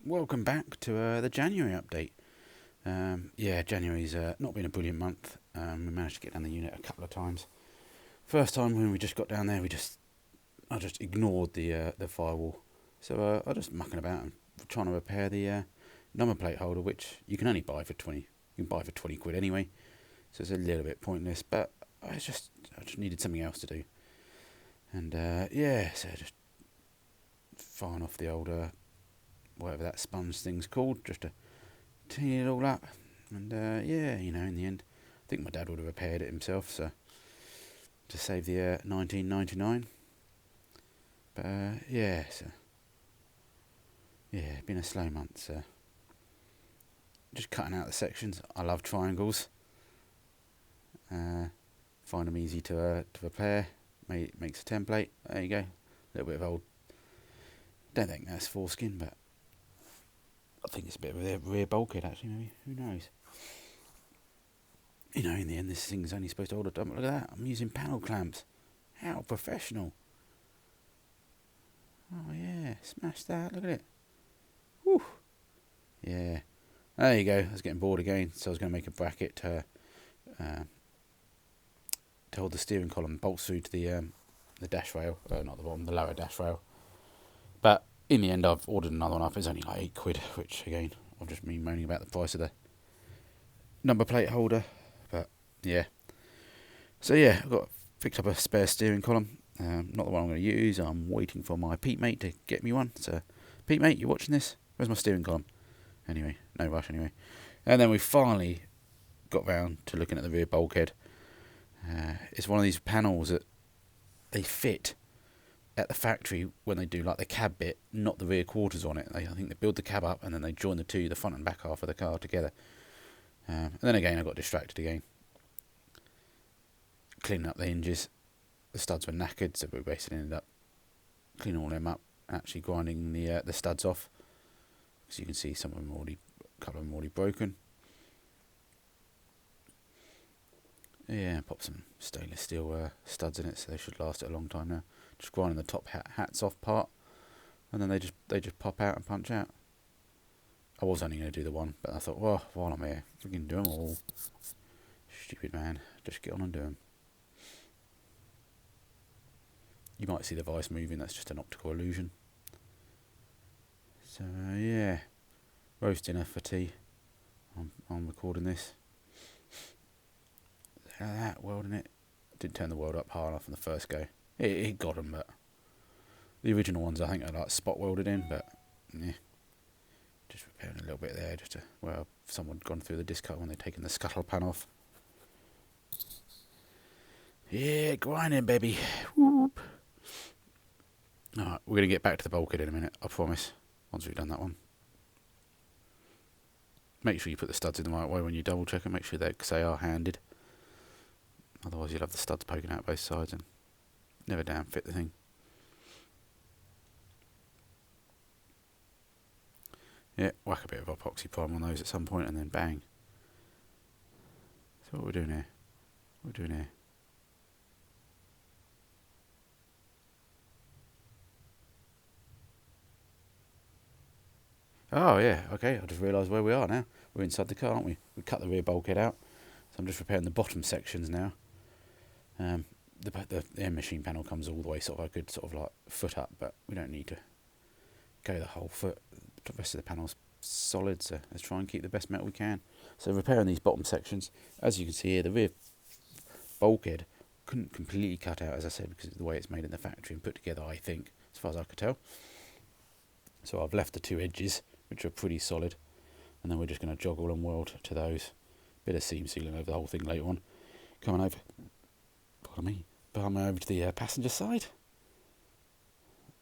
Welcome back to the January update. Yeah, January's not been a brilliant month. We managed to get down the unit a couple of times. First time when we just got down there, I just ignored the firewall. So I was just mucking about and trying to repair the number plate holder, which you can only buy for 20. You can buy for 20 quid anyway, so it's a little bit pointless. But I just needed something else to do, and yeah, so just firing off the old whatever that sponge thing's called, just to clean it all up. And yeah, in the end, I think my dad would have repaired it himself, so to save the 1999. But yeah, so yeah, been a slow month. So just cutting out the sections. I love triangles. Find them easy to repair. Makes a template. There you go. A little bit of old. Don't think that's foreskin, but I think it's a bit of a rear bulkhead actually, maybe. Who knows? In the end, this thing's only supposed to hold a dump. Look at that. I'm using panel clamps. How professional. Oh, yeah. Smash that. Look at it. Whew. Yeah. There you go. I was getting bored again, so I was going to make a bracket to hold the steering column, bolts through to the dash rail. Not the bottom, the lower dash rail. But in the end, I've ordered another one up. It's only like £8, which again, I've just been moaning about the price of the number plate holder. But yeah. So yeah, I've picked up a spare steering column. Not the one I'm going to use. I'm waiting for my Pete mate to get me one. So, Pete mate, you watching this? Where's my steering column? Anyway, no rush anyway. And then we finally got round to looking at the rear bulkhead. It's one of these panels that they fit at the factory when they do like the cab bit, not the rear quarters on it. I think they build the cab up and then they join the front and back half of the car together. And then again, I got distracted again. Cleaning up the hinges. The studs were knackered, so we basically ended up cleaning all them up, actually grinding the studs off. As you can see, a couple of them already broken. Yeah, pop some stainless steel studs in it, so they should last it a long time now. Just grinding the top hats off part, and then they just pop out and punch out. I was only going to do the one, but I thought, well, while I'm here, we can do them all. Stupid man, just get on and do them. You might see the vice moving, that's just an optical illusion. So yeah, roast dinner for tea. I'm recording this. How that welding it? Didn't turn the weld up hard enough on the first go. It got them, but the original ones I think are like spot welded in, but yeah. Just repairing a little bit there, just to someone gone through the disc cut when they'd taken the scuttle pan off. Yeah, grinding, baby. Whoop. Alright, we're going to get back to the bulkhead in a minute, I promise, once we've done that one. Make sure you put the studs in the right way when you double check them, make sure they are handed. Otherwise you'll have the studs poking out both sides and never damn fit the thing. Yeah, whack a bit of epoxy prime on those at some point and then bang. So what we're doing here? Oh yeah, okay, I just realised where we are now. We're inside the car, aren't we? We cut the rear bulkhead out, so I'm just repairing the bottom sections now. The air machine panel comes all the way sort of a good sort of like foot up, but we don't need to go the whole foot. The rest of the panel's solid, so let's try and keep the best metal we can. So repairing these bottom sections, as you can see here, the rear bulkhead couldn't completely cut out, as I said, because of the way it's made in the factory and put together, I think, as far as I could tell. So I've left the two edges, which are pretty solid, and then we're just going to joggle and weld to those. Bit of seam sealing over the whole thing later on. Coming over, over to the passenger side.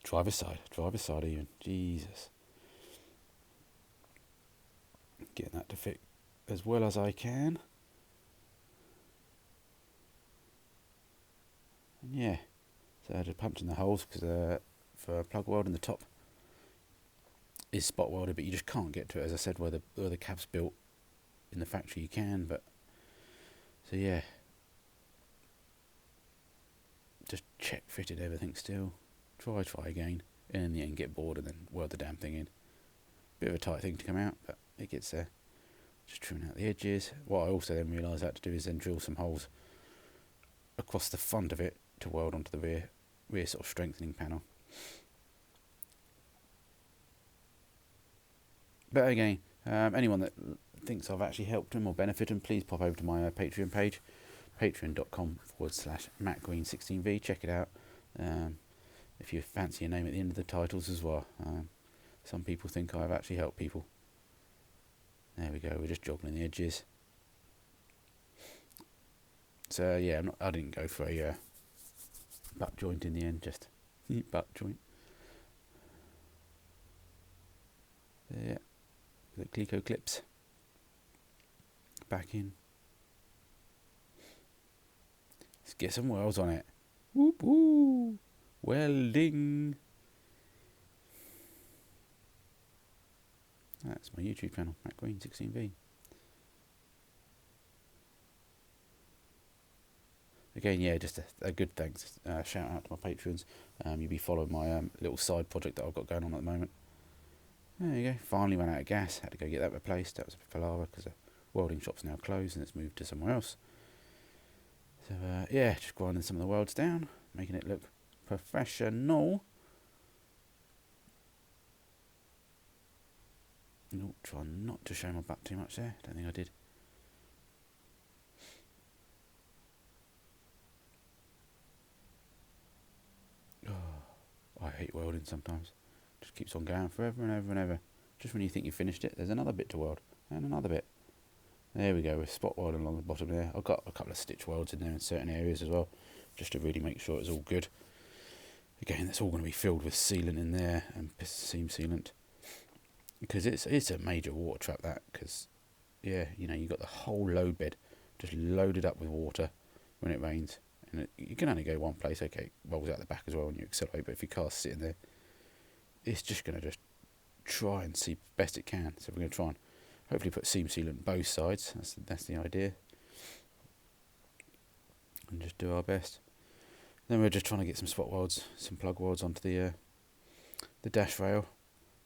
Driver's side even. Jesus. Getting that to fit as well as I can. And yeah, so I just punched in the holes because for plug welding the top is spot welded, but you just can't get to it, as I said, where the cab's built in the factory you can, but so yeah, just check fitted everything still. Try again. And in the end get bored and then weld the damn thing in. Bit of a tight thing to come out, but it gets there. Just trimming out the edges. What I also then realised I had to do is then drill some holes across the front of it to weld onto the rear sort of strengthening panel. But again, anyone that thinks I've actually helped them or benefited them, please pop over to my Patreon page, patreon.com/MattGreen16V. Check it out. If you fancy a name at the end of the titles as well. Some people think I've actually helped people. There we go, we're just joggling the edges. So yeah, I didn't go for a butt joint in the end, just butt joint. Yeah, the Clico clips back in. Let's get some welds on it. Whoop whoop, welding. That's my YouTube channel, MattGreen16V. Again, yeah, just a good thanks. Shout out to my patrons. You'll be following my little side project that I've got going on at the moment. There you go. Finally ran out of gas. Had to go get that replaced. That was a palaver because the welding shop's now closed and it's moved to somewhere else. So yeah, just grinding some of the welds down, making it look professional. No, try not to show my butt too much there. Don't think I did. Oh, I hate welding sometimes. Just keeps on going forever and ever and ever. Just when you think you've finished it, there's another bit to weld. And another bit. There we go, with spot welding along the bottom there. I've got a couple of stitch welds in there in certain areas as well, just to really make sure it's all good. Again, that's all going to be filled with sealant in there, and seam sealant. Because it's a major water trap, that, because, yeah, you know, you've got the whole load bed just loaded up with water when it rains. And you can only go one place, okay, it rolls out the back as well when you accelerate, but if your car's sitting there, it's just going to just try and see best it can. So we're going to try and hopefully put seam sealant on both sides. That's the idea. And just do our best. Then we're just trying to get some spot welds, some plug welds onto the dash rail,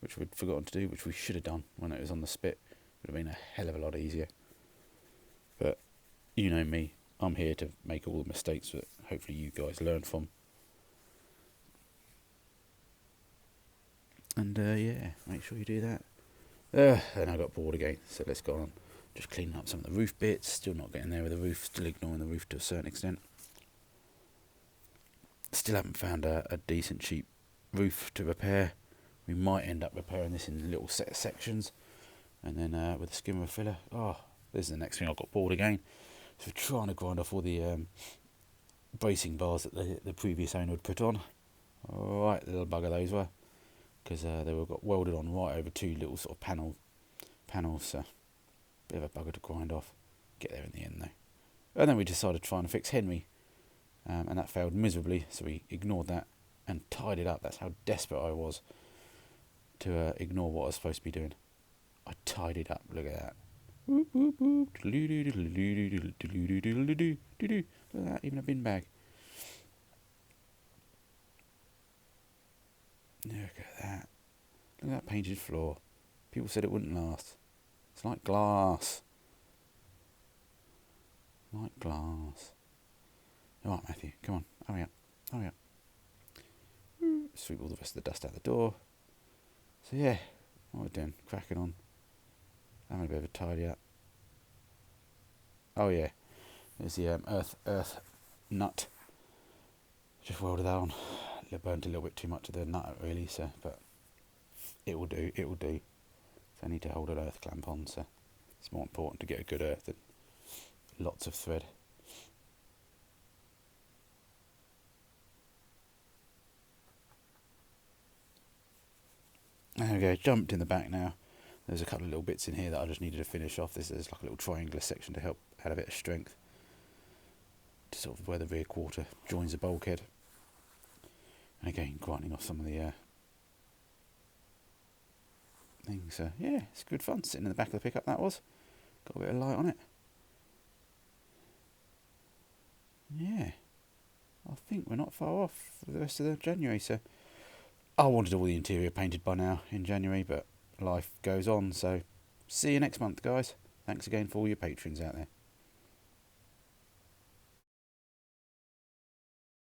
which we'd forgotten to do, which we should have done when it was on the spit. Would have been a hell of a lot easier. But you know me, I'm here to make all the mistakes that hopefully you guys learn from. And yeah, make sure you do that. And I got bored again, so let's go on. Just cleaning up some of the roof bits. Still not getting there with the roof. Still ignoring the roof to a certain extent. Still haven't found a decent cheap roof to repair. We might end up repairing this in little set of sections, and then with a skimmer filler. Oh, this is the next thing. I got bored again. So we're trying to grind off all the bracing bars that the previous owner had put on. Right, little bugger those were, because they were got welded on right over two little sort of panels. So bit of a bugger to grind off. Get there in the end though. And then we decided to try and fix Henry, and that failed miserably. So we ignored that and tied it up. That's how desperate I was to ignore what I was supposed to be doing. I tied it up. Look at that. Look at that, even a bin bag. Look at that. Look at that painted floor. People said it wouldn't last. It's like glass. Like glass. Alright, Matthew, come on. Hurry up. Hurry up. Sweep all the rest of the dust out the door. So yeah, what we're doing, cracking on. Having a bit of a tidy up. Oh yeah, there's the earth nut. Just welded that on. It burnt a little bit too much of the nut really, so but it will do. It will do. So I need to hold an earth clamp on. So it's more important to get a good earth than lots of thread. There we go. Jumped in the back now. There's a couple of little bits in here that I just needed to finish off. This is like a little triangular section to help add a bit of strength to sort of where the rear quarter joins the bulkhead. And again, grinding off some of the things. So yeah, it's good fun sitting in the back of the pickup. That was got a bit of light on it. Yeah, I think we're not far off for the rest of the January. So I wanted all the interior painted by now in January, but life goes on. So see you next month, guys. Thanks again for all your patrons out there.